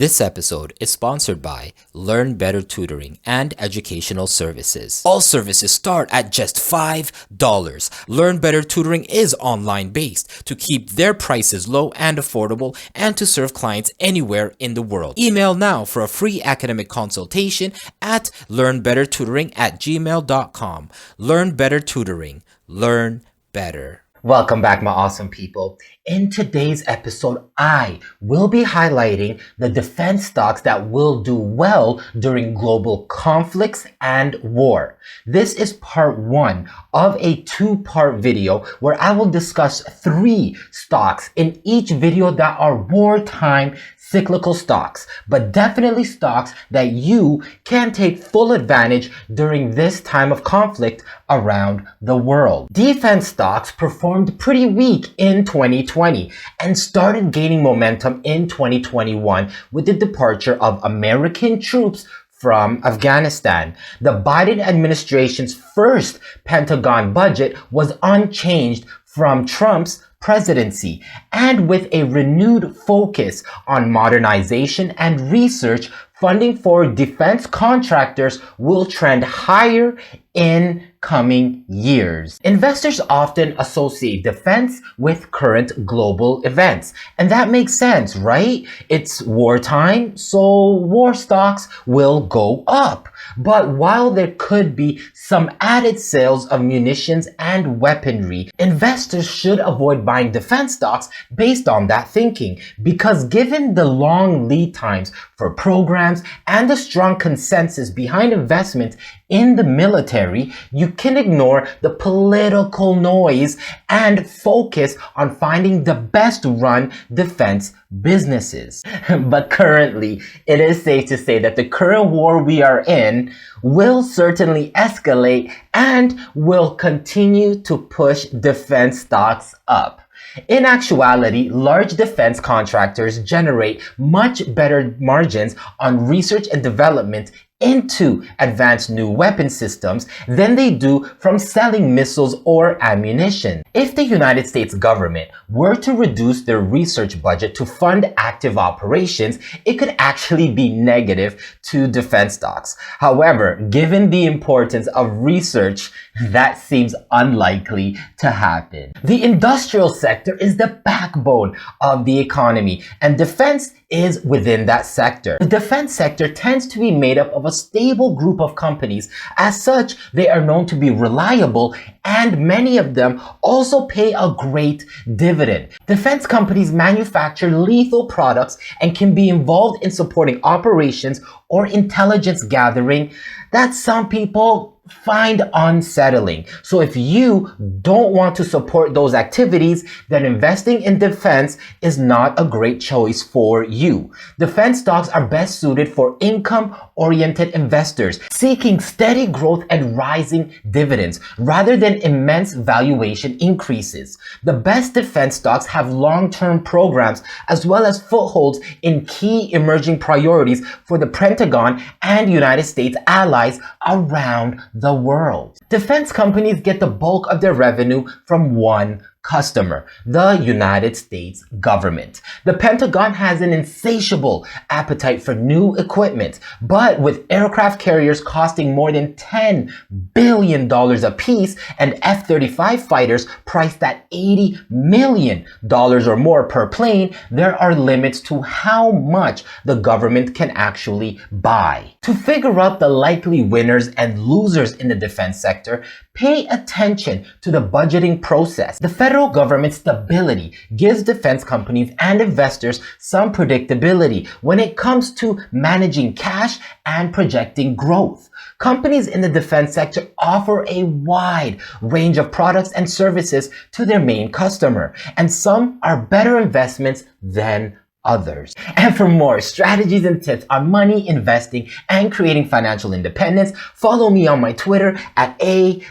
This episode is sponsored by Learn Better Tutoring and Educational Services. All services start at just $5. Learn Better Tutoring is online based to keep their prices low and affordable and to serve clients anywhere in the world. Email now for a free academic consultation at learnbettertutoring@gmail.com. Learn Better Tutoring. Learn better. Welcome back, my awesome people. In today's episode, I will be highlighting the defense stocks that will do well during global conflicts and war. This is part one of a two-part video where I will discuss 3 stocks in each video that are wartime cyclical stocks, but definitely stocks that you can take full advantage during this time of conflict around the world. Defense stocks performed pretty weak in 2020 and started gaining momentum in 2021 with the departure of American troops from Afghanistan. The Biden administration's first Pentagon budget was unchanged from Trump's presidency, and with a renewed focus on modernization and research, funding for defense contractors will trend higher in coming years. Investors often associate defense with current global events, and that makes sense, right? It's wartime, so war stocks will go up. But while there could be some added sales of munitions and weaponry, investors should avoid buying defense stocks based on that thinking, because given the long lead times for programs and the strong consensus behind investment in the military, you can ignore the political noise and focus on finding the best run defense businesses. But currently, it is safe to say that the current war we are in will certainly escalate and will continue to push defense stocks up. In actuality, large defense contractors generate much better margins on research and development into advanced new weapon systems than they do from selling missiles or ammunition. If the United States government were to reduce their research budget to fund active operations, it could actually be negative to defense stocks. However, given the importance of research, that seems unlikely to happen. The industrial sector is the backbone of the economy, and defense is within that sector. The defense sector tends to be made up of a stable group of companies. As such, they are known to be reliable, and many of them also pay a great dividend. Defense companies manufacture lethal products and can be involved in supporting operations or intelligence gathering that some people find unsettling. So if you don't want to support those activities, then investing in defense is not a great choice for you. Defense stocks are best suited for income-oriented investors seeking steady growth and rising dividends rather than immense valuation increases. The best defense stocks have long-term programs as well as footholds in key emerging priorities for the Pentagon and United States allies around the world. Defense companies get the bulk of their revenue from one customer, the United States government. The Pentagon has an insatiable appetite for new equipment, but with aircraft carriers costing more than $10 billion apiece and F-35 fighters priced at $80 million or more per plane, there are limits to how much the government can actually buy. To figure out the likely winners and losers in the defense sector, pay attention to the budgeting process. The federal government's stability gives defense companies and investors some predictability when it comes to managing cash and projecting growth. Companies in the defense sector offer a wide range of products and services to their main customer, and some are better investments than others. And for more strategies and tips on money, investing, and creating financial independence, follow me on my Twitter at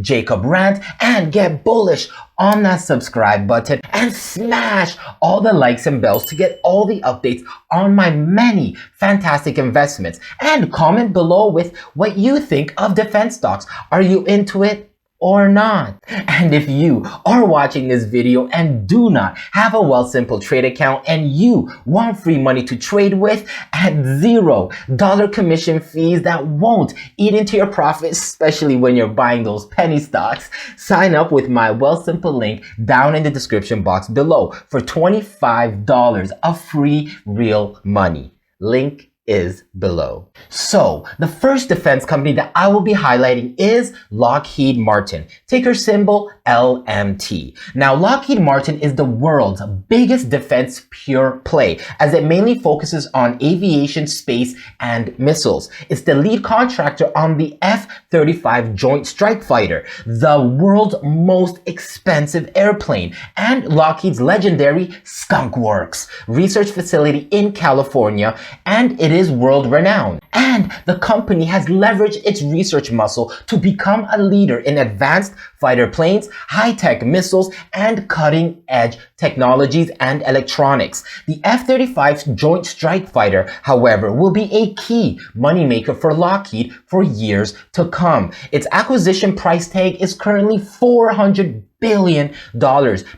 Jacob Rant and get bullish on that subscribe button and smash all the likes and bells to get all the updates on my many fantastic investments. And comment below with what you think of defense stocks. Are you into it or not. And if you are watching this video and do not have a Wealthsimple trade account and you want free money to trade with at $0 commission fees that won't eat into your profits, especially when you're buying those penny stocks, sign up with my Wealthsimple link down in the description box below for $25 of free real money. Link is below. So the first defense company that I will be highlighting is Lockheed Martin, ticker symbol LMT. Now, Lockheed Martin is the world's biggest defense pure play, as it mainly focuses on aviation, space, and missiles. It's the lead contractor on the F-35 Joint Strike Fighter, the world's most expensive airplane, and Lockheed's legendary Skunk Works research facility in California, and it is world renowned. And the company has leveraged its research muscle to become a leader in advanced fighter planes, high-tech missiles, and cutting-edge technologies and electronics. The F-35 Joint Strike Fighter, however, will be a key moneymaker for Lockheed for years to come. Its acquisition price tag is currently $400 billion,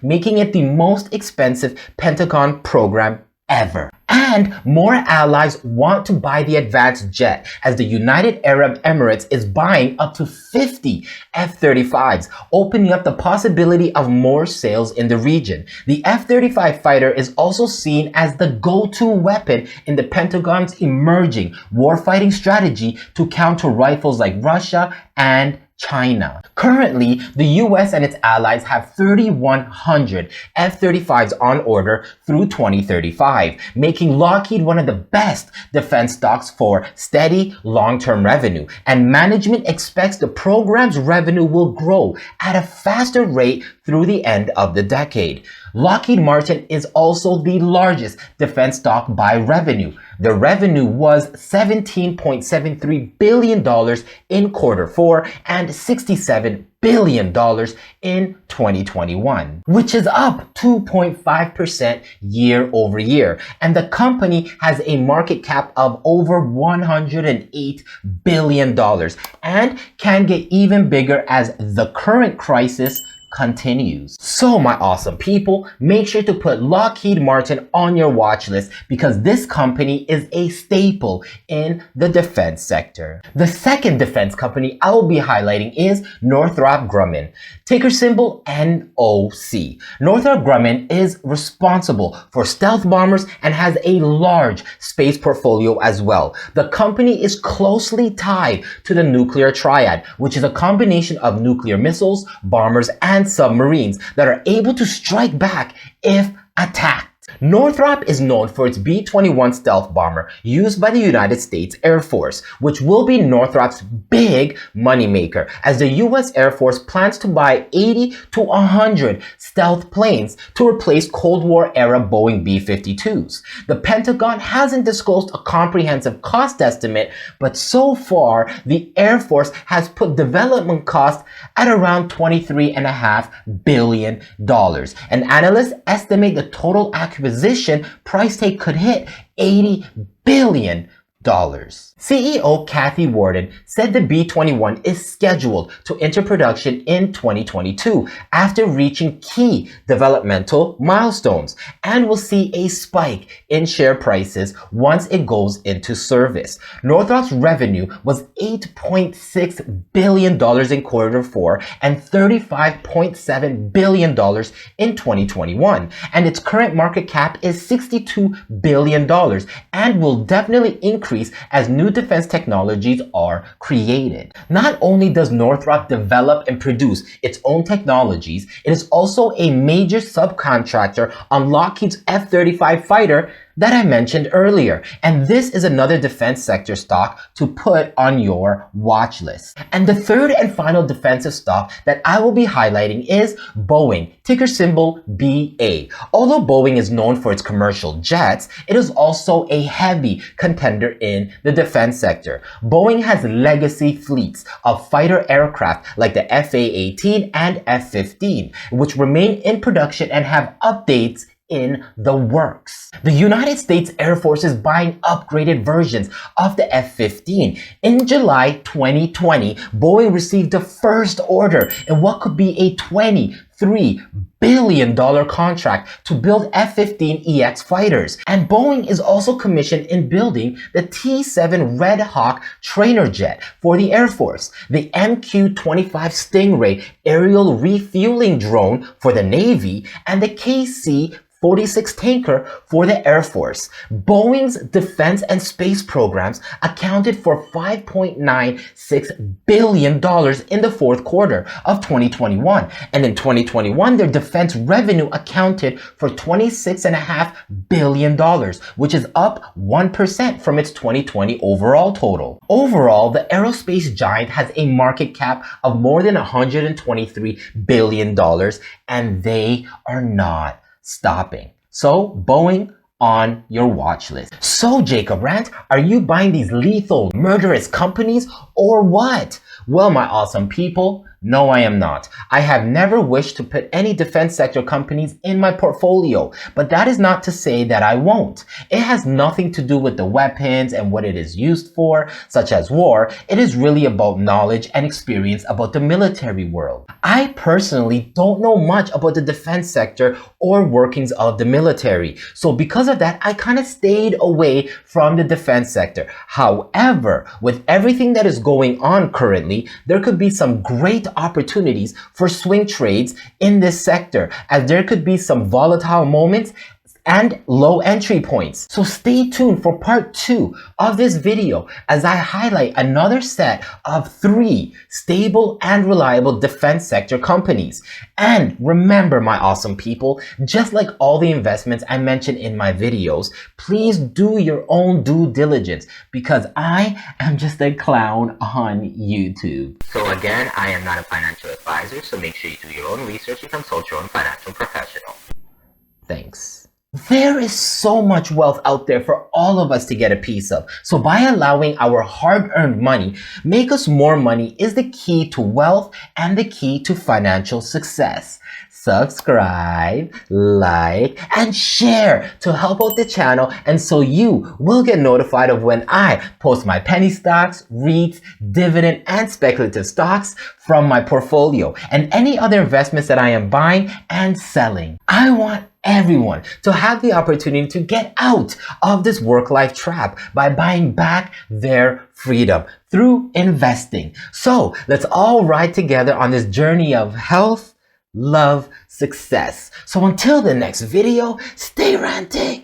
making it the most expensive Pentagon program ever. And more allies want to buy the advanced jet, as the United Arab Emirates is buying up to 50 F-35s, opening up the possibility of more sales in the region. The F-35 fighter is also seen as the go-to weapon in the Pentagon's emerging warfighting strategy to counter rifles like Russia and China. Currently, the US and its allies have 3,100 F-35s on order through 2035, making Lockheed one of the best defense stocks for steady long-term revenue. And management expects the program's revenue will grow at a faster rate through the end of the decade. Lockheed Martin is also the largest defense stock by revenue. The revenue was $17.73 billion in Q4 and $67 billion in 2021, which is up 2.5% year over year. And the company has a market cap of over $108 billion and can get even bigger as the current crisis continues. So my awesome people, make sure to put Lockheed Martin on your watch list because this company is a staple in the defense sector. The second defense company I will be highlighting is Northrop Grumman, ticker symbol NOC. Northrop Grumman is responsible for stealth bombers and has a large space portfolio as well. The company is closely tied to the nuclear triad, which is a combination of nuclear missiles, bombers, and submarines that are able to strike back if attacked. Northrop is known for its B-21 stealth bomber used by the United States Air Force, which will be Northrop's big moneymaker, as the US Air Force plans to buy 80 to 100 stealth planes to replace Cold War-era Boeing B-52s. The Pentagon hasn't disclosed a comprehensive cost estimate, but so far, the Air Force has put development costs at around $23.5 billion. And analysts estimate the total acquisition price tag could hit $80 billion. CEO Kathy Warden said the B-21 is scheduled to enter production in 2022 after reaching key developmental milestones and will see a spike in share prices once it goes into service. Northrop's revenue was $8.6 billion in Q4 and $35.7 billion in 2021, and its current market cap is $62 billion and will definitely increase as new defense technologies are created. Not only does Northrop develop and produce its own technologies, it is also a major subcontractor on Lockheed's F-35 fighter that I mentioned earlier. And this is another defense sector stock to put on your watch list. And the third and final defensive stock that I will be highlighting is Boeing, ticker symbol BA. Although Boeing is known for its commercial jets, it is also a heavy contender in the defense sector. Boeing has legacy fleets of fighter aircraft like the FA-18 and F-15, which remain in production and have updates in the works. The United States Air Force is buying upgraded versions of the F-15. In July 2020, Boeing received the first order in what could be a $23 billion contract to build F-15EX fighters. And Boeing is also commissioned in building the T-7 Red Hawk trainer jet for the Air Force, the MQ-25 Stingray aerial refueling drone for the Navy, and the KC-46 tanker for the Air Force. Boeing's defense and space programs accounted for $5.96 billion in the fourth quarter of 2021. And in 2021, their defense revenue accounted for $26.5 billion, which is up 1% from its 2020 overall total. Overall, the aerospace giant has a market cap of more than $123 billion, and they are not stopping. So, Boeing on your watch list. So, Jacob Rant, are you buying these lethal, murderous companies or what? Well, my awesome people, no, I am not. I have never wished to put any defense sector companies in my portfolio, but that is not to say that I won't. It has nothing to do with the weapons and what it is used for, such as war. It is really about knowledge and experience about the military world. I personally don't know much about the defense sector or workings of the military. So because of that, I kind of stayed away from the defense sector. However, with everything that is going on currently, there could be some great opportunities for swing trades in this sector, as there could be some volatile moments and low entry points. So stay tuned for part 2 of this video as I highlight another set of 3 stable and reliable defense sector companies. And remember, my awesome people, just like all the investments I mentioned in my videos, please do your own due diligence because I am just a clown on YouTube. So again, I am not a financial advisor, so make sure you do your own research and consult your own financial professional. Thanks. There is so much wealth out there for all of us to get a piece of. So by allowing our hard-earned money make us more money is the key to wealth and the key to financial success. Subscribe, like, and share to help out the channel, and so you will get notified of when I post my penny stocks, REITs, dividend, and speculative stocks from my portfolio and any other investments that I am buying and selling. I want everyone to have the opportunity to get out of this work-life trap by buying back their freedom through investing. So let's all ride together on this journey of health, love, success. So until the next video, stay ranting.